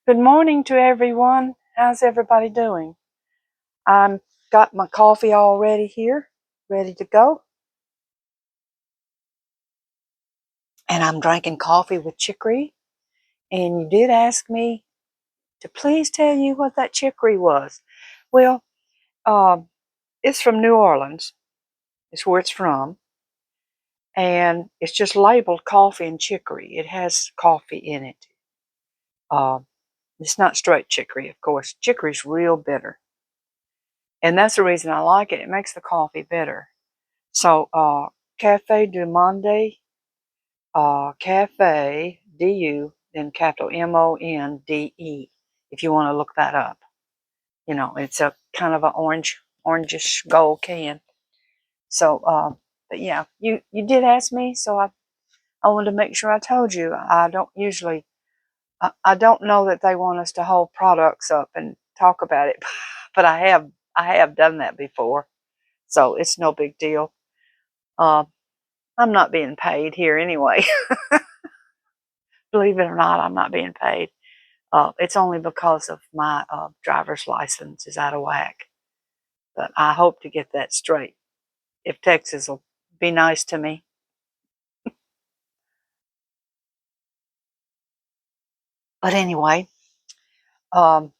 Good morning to everyone. How's everybody doing? I've got my coffee all ready here, ready to go. And I'm drinking coffee with chicory. And you did ask me to please tell you what that chicory was. Well, it's from New Orleans. It's where it's from. And it's just labeled coffee and chicory. It has coffee in it. Uh, it's not straight chicory, of course. Chicory's real bitter. And that's the reason I like it. It makes the coffee bitter. So, Cafe du Monde, Cafe, D-U, then capital M-O-N-D-E, if you want to look that up. You know, it's a kind of an orangish gold can. So, but yeah, you did ask me, so I wanted to make sure I told you. I don't usually, I don't know that they want us to hold products up and talk about it, but I have done that before, so it's no big deal. I'm not being paid here anyway. Believe it or not, I'm not being paid. It's only because of my driver's license is out of whack. But I hope to get that straight. If Texas will be nice to me. But anyway, um,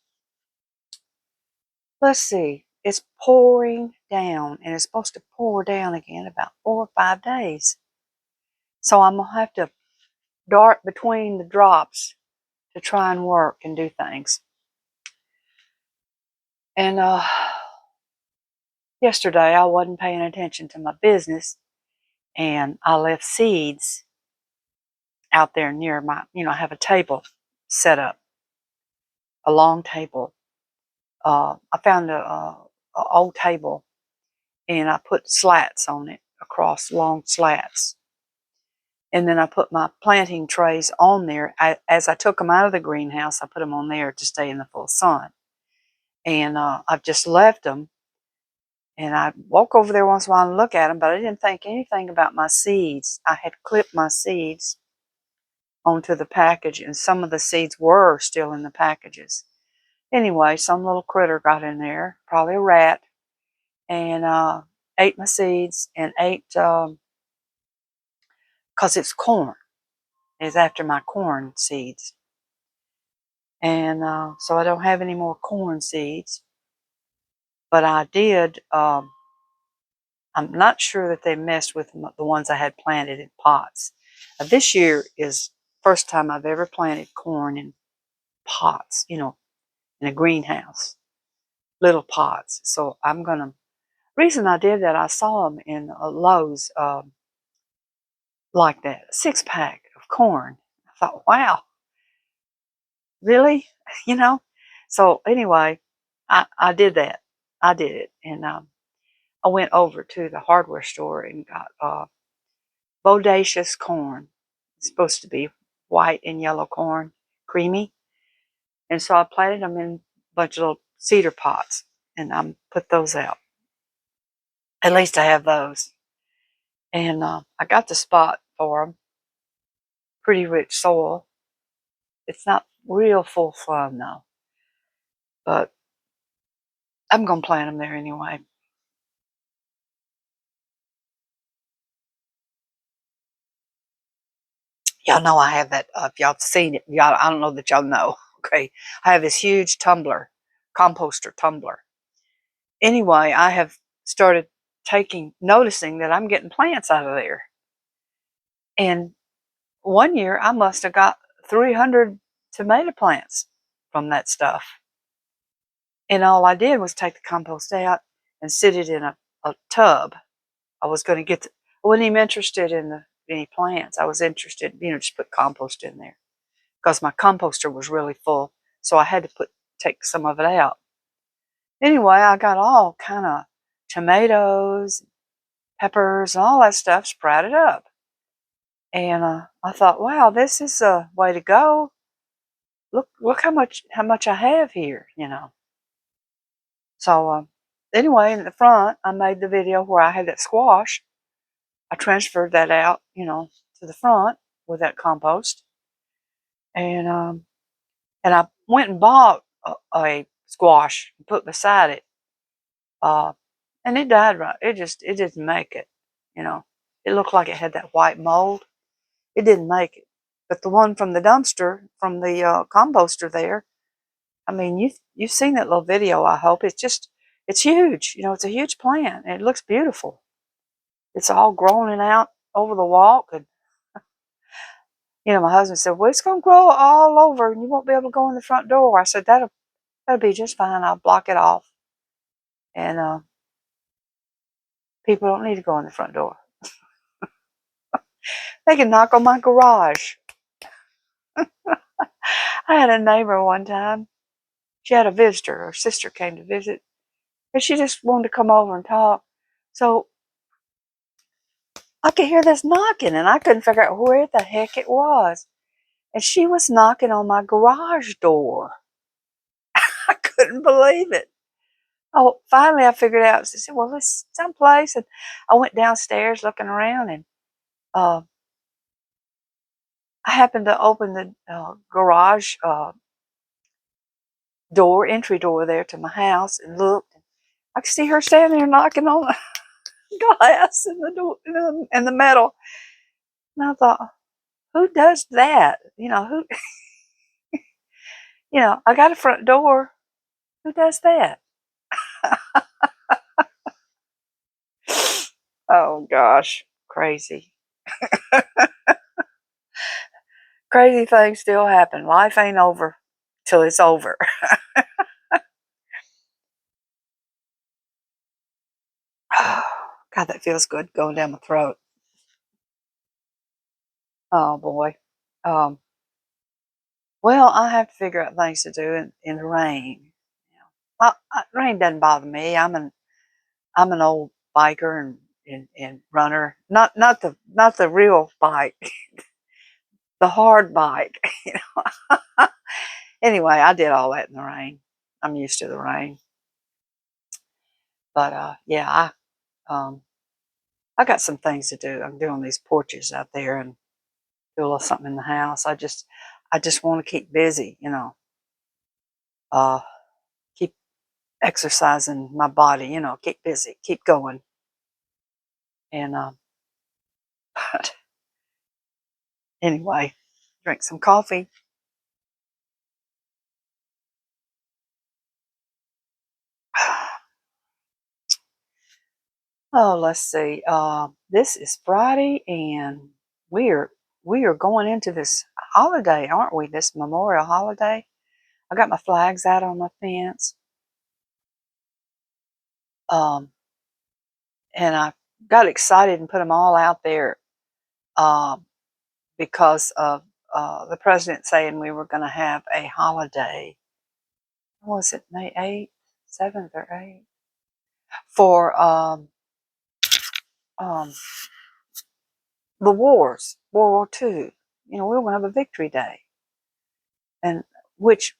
let's see. It's pouring down, and it's supposed to pour down again about 4 or 5 days. So I'm going to have to dart between the drops to try and work and do things. And yesterday I wasn't paying attention to my business, and I left seeds out there near my, I have a table set up, a long table. I found a old table, and I put slats on it, across long slats. And then I put my planting trays on there. As I took them out of the greenhouse, I put them on there to stay in the full sun. And I've just left them. And I walk over there once in a while and look at them, but I didn't think anything about my seeds. I had clipped my seeds onto the package, and some of the seeds were still in the packages. Anyway, some little critter got in there, probably a rat, and ate my seeds and ate, because it's corn. It's after my corn seeds. And so I don't have any more corn seeds. But I did, I'm not sure that they messed with the ones I had planted in pots. This year is first time I've ever planted corn in pots, in a greenhouse, little pots. So I'm going to, reason I did that, I saw them in Lowe's, like that, 6-pack of corn. I thought, wow, really? You know? So anyway, I did that. I did it. And I went over to the hardware store and got bodacious corn. It's supposed to be white and yellow corn, creamy. And so I planted them in a bunch of little cedar pots, and I put those out. At least I have those. And I got the spot for them. Pretty rich soil. It's not real full sun though, but I'm going to plant them there anyway. Y'all know I have that, if y'all seen it, y'all, I don't know that y'all know, okay? I have this huge tumbler, composter tumbler. Anyway, I have started noticing that I'm getting plants out of there. And one year I must have got 300 tomato plants from that stuff. And all I did was take the compost out and sit it in a tub. I was going to I wasn't even interested in any plants. I was interested, just put compost in there because my composter was really full. So I had to take some of it out. Anyway, I got all kind of tomatoes, peppers, and all that stuff sprouted up. And I thought, wow, this is a way to go. Look how much I have here. So anyway, in the front, I made the video where I had that squash. I transferred that out, to the front with that compost, and I went and bought a squash and put beside it, and it died right. It didn't make it. You know, it looked like it had that white mold. It didn't make it. But the one from the dumpster, from the composter there, I mean, you've seen that little video. I hope it's huge. You know, it's a huge plant. And it looks beautiful. It's all growing out over the walk, and my husband said, "Well, it's going to grow all over, and you won't be able to go in the front door." I said, "That'll be just fine. I'll block it off, and people don't need to go in the front door. They can knock on my garage." I had a neighbor one time. She had a visitor. Her sister came to visit, and she just wanted to come over and talk. So I could hear this knocking, and I couldn't figure out where the heck it was. And she was knocking on my garage door. I couldn't believe it. Oh, finally I figured out. She said, "Well, it's someplace." And I went downstairs looking around, and uh, I happened to open the garage entry door there to my house, and looked. I could see her standing there knocking on the glass and the door and the metal. And I thought, who does that? Who? I got a front door. Who does that? Oh gosh, crazy. Crazy things still happen. Life ain't over till it's over. God, that feels good going down my throat. Oh boy. Um, well, I have to figure out things to do in the rain. Rain doesn't bother me. I'm an old biker and runner. Not the real bike, the hard bike. Anyway, I did all that in the rain. I'm used to the rain. But yeah, I got some things to do. I'm doing these porches out there and do a little something in the house. I just want to keep busy, keep exercising my body, keep busy, keep going. And anyway, drink some coffee. Oh, let's see. This is Friday, and we are going into this holiday, aren't we? This Memorial holiday. I got my flags out on my fence, um, and I got excited and put them all out there um, because of the president saying we were going to have a holiday. What was it, May 8th, 7th, or 8th? For um, the wars, World War II. We were going to have a victory day, and which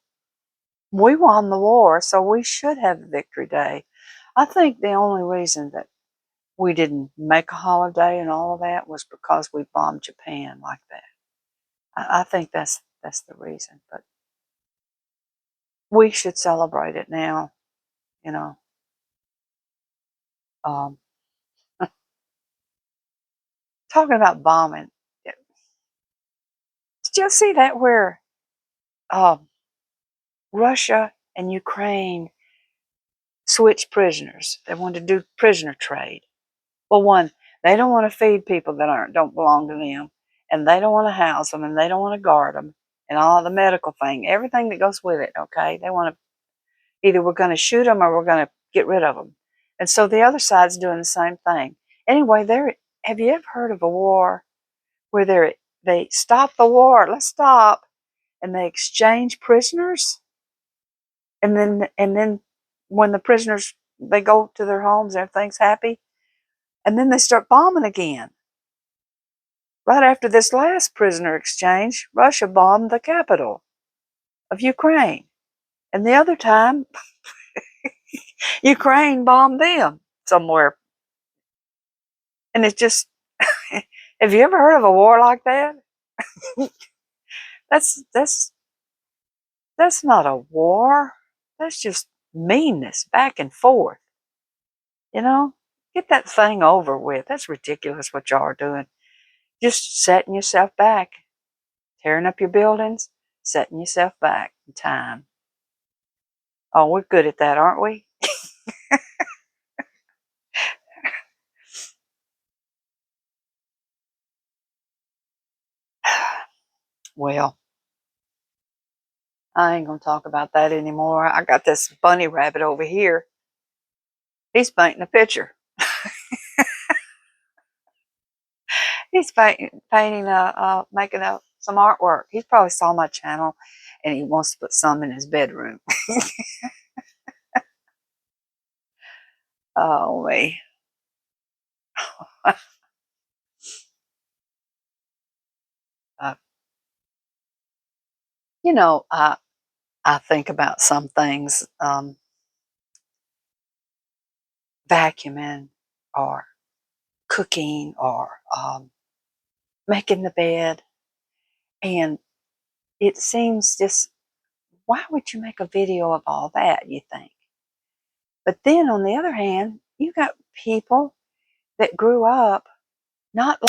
we won the war, so we should have a victory day. I think the only reason that we didn't make a holiday and all of that was because we bombed Japan like that. I think that's the reason. But we should celebrate it now. You know. Um, Talking about bombing, did you see that where um, Russia and Ukraine switched prisoners? They wanted to do prisoner trade. Well, one, they don't want to feed people that don't belong to them, and they don't want to house them, and they don't want to guard them, and all the medical thing, everything that goes with it. Okay, they want to either we're going to shoot them or we're going to get rid of them, and so the other side's doing the same thing. Anyway, there. Have you ever heard of a war where they stop the war? Let's stop, and they exchange prisoners, and then when the prisoners they go to their homes, everything's happy, and then they start bombing again. Right after this last prisoner exchange, Russia bombed the capital of Ukraine. And the other time, Ukraine bombed them somewhere. And it's just, have you ever heard of a war like that? That's That's not a war. That's just meanness back and forth. You know, get that thing over with. That's ridiculous what y'all are doing. Just setting yourself back, tearing up your buildings, setting yourself back in time. Oh, we're good at that, aren't we? Well, I ain't gonna talk about that anymore. I got this bunny rabbit over here. He's painting a picture. He's painting making some artwork. He probably saw my channel, and he wants to put some in his bedroom. Oh me. uh, you know, I think about some things, vacuuming or cooking or making the bed, and it seems just, why would you make a video of all that? You think, but then on the other hand, you got people that grew up not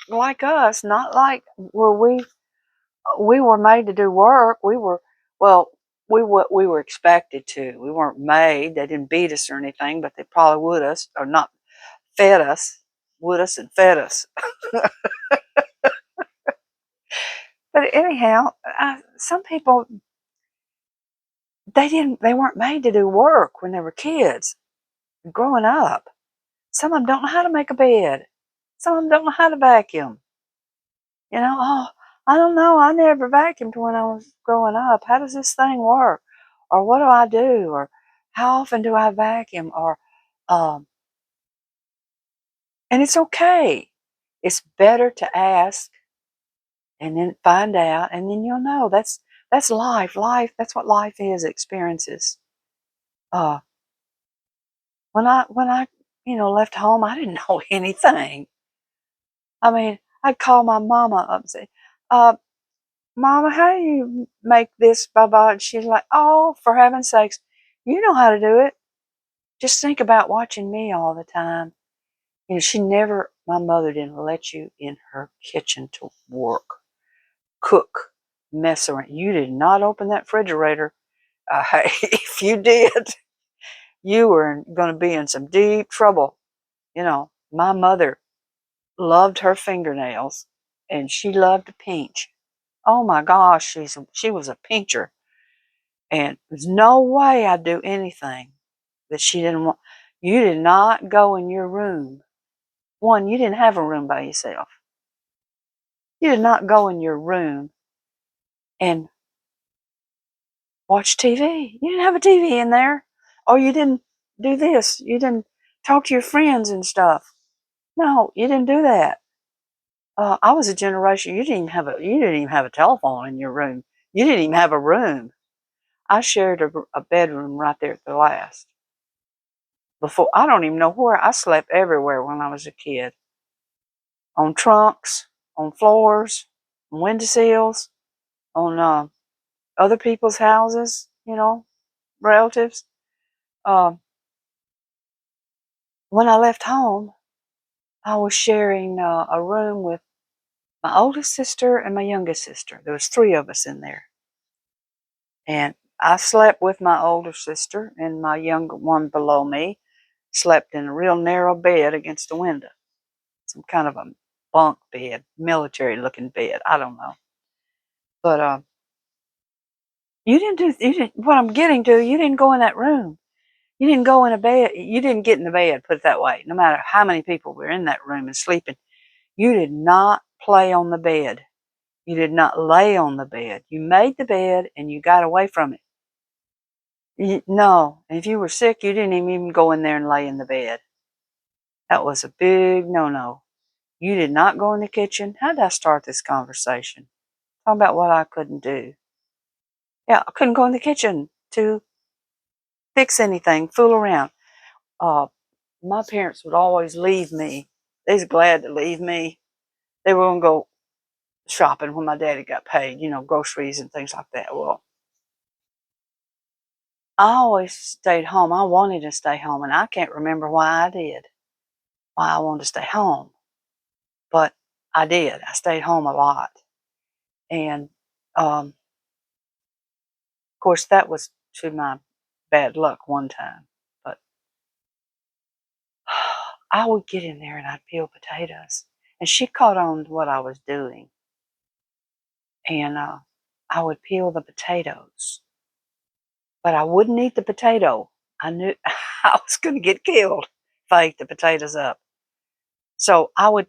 like us, not like where we were made to do work. We were, well, we were expected to. We weren't made. They didn't beat us or anything, but they probably would us or not fed us, would us and fed us. But anyhow, some people, they weren't made to do work when they were kids growing up. Some of them don't know how to make a bed. Some of them don't know how to vacuum. Oh, I don't know. I never vacuumed when I was growing up. How does this thing work? Or what do I do? Or how often do I vacuum? Or, um, and it's okay. It's better to ask and then find out, and then you'll know. That's life. Life. That's what life is. Experiences. Uh, when I left home, I didn't know anything. I mean, I'd call my mama up and say, uh, Mama, how do you make this, blah, blah? And she's like, oh, for heaven's sakes, you know how to do it. Just think about watching me all the time. My mother didn't let you in her kitchen to work, cook, mess around. You did not open that refrigerator. If you did, you were going to be in some deep trouble. My mother loved her fingernails, and she loved to pinch. Oh my gosh, she was a pincher. And there's no way I'd do anything that she didn't want. You did not go in your room. One, you didn't have a room by yourself. You did not go in your room and watch TV. You didn't have a TV in there. Or you didn't do this. You didn't talk to your friends and stuff. No, you didn't do that. I was a generation, you didn't even have a telephone in your room. You didn't even have a room. I shared a bedroom right there at the last. Before, I don't even know where. I slept everywhere when I was a kid. On trunks, on floors, on windowsills, on other people's houses, relatives. Uh, when I left home, I was sharing a room with my oldest sister and my youngest sister. There was three of us in there. And I slept with my older sister, and my younger one below me slept in a real narrow bed against the window. Some kind of a bunk bed, military looking bed. I don't know. But what I'm getting to, you didn't go in that room. You didn't go in a bed. You didn't get in the bed, put it that way. No matter how many people were in that room and sleeping, you did not play on the bed. You did not lay on the bed. You made the bed and you got away from it. No, if you were sick, you didn't even go in there and lay in the bed. That was a big no-no. You did not go in the kitchen. How did I start this conversation? Talking about what I couldn't do. Yeah, I couldn't go in the kitchen to fix anything, fool around. Uh, my parents would always leave me. They was glad to leave me. They were going to go shopping when my daddy got paid, groceries and things like that. Well, I always stayed home. I wanted to stay home, and I can't remember why I did, why I wanted to stay home. But I did. I stayed home a lot. And, of course, that was to my bad luck one time. But I would get in there and I'd peel potatoes. And she caught on to what I was doing. And I would peel the potatoes. But I wouldn't eat the potato. I knew I was going to get killed if I ate the potatoes up. So I would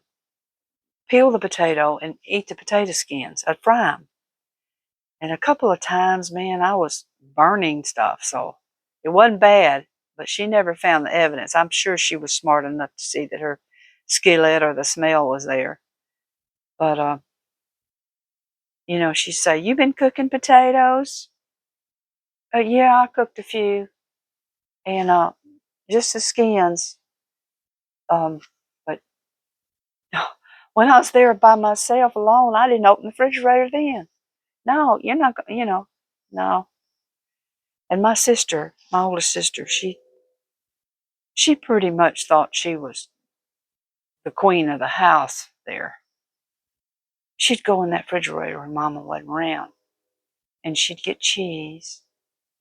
peel the potato and eat the potato skins. I'd fry them. And a couple of times, man, I was burning stuff. So it wasn't bad, but she never found the evidence. I'm sure she was smart enough to see that her skillet or the smell was there. But, she'd say, "You been cooking potatoes?" Yeah, I cooked a few. And just the skins. But when I was there by myself alone, I didn't open the refrigerator then. No, you're not, no. And my sister, my oldest sister, she pretty much thought she was the queen of the house there. She'd go in that refrigerator when Mama wasn't around, and she'd get cheese,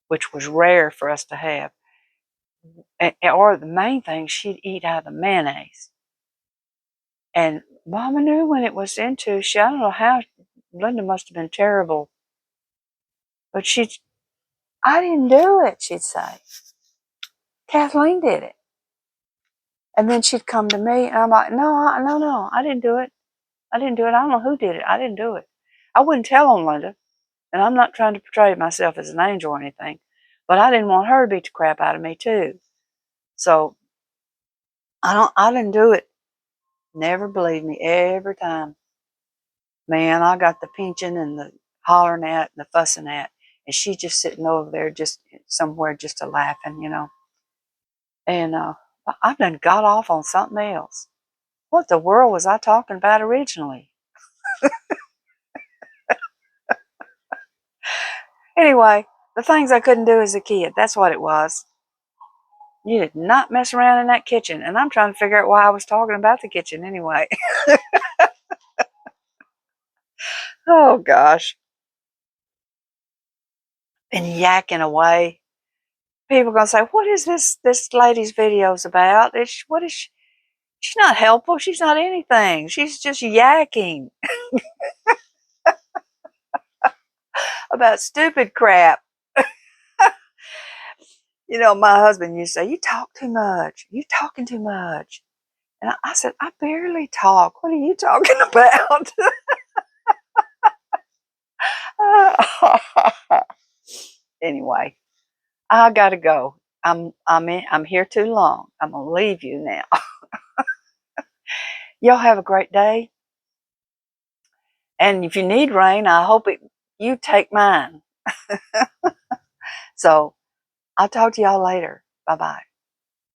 which was rare for us to have. Or the main thing, she'd eat out of the mayonnaise. And Mama knew when it was into. I don't know how. Linda must have been terrible, but I didn't do it. She'd say, Kathleen did it. And then she'd come to me, and I'm like, no, I didn't do it. I didn't do it. I don't know who did it. I didn't do it. I wouldn't tell on Linda, and I'm not trying to portray myself as an angel or anything, but I didn't want her to beat the crap out of me too. So I didn't do it. Never believed me every time. Man, I got the pinching and the hollering at and the fussing at, and she just sitting over there just somewhere just a laughing. And I done got off on something else. What the world was I talking about originally? Anyway, the things I couldn't do as a kid, that's what it was. You did not mess around in that kitchen. And I'm trying to figure out why I was talking about the kitchen anyway. Oh, gosh. And yakking away. People are going to say, what is this lady's videos about? What is she? She's not helpful. She's not anything. She's just yakking about stupid crap. My husband used to say, you talk too much. You talking too much. And I said, I barely talk. What are you talking about? Anyway, I gotta go. I'm here too long. I'm gonna leave you now. Y'all have a great day. And if you need rain, I hope you take mine. So I'll talk to y'all later. Bye-bye.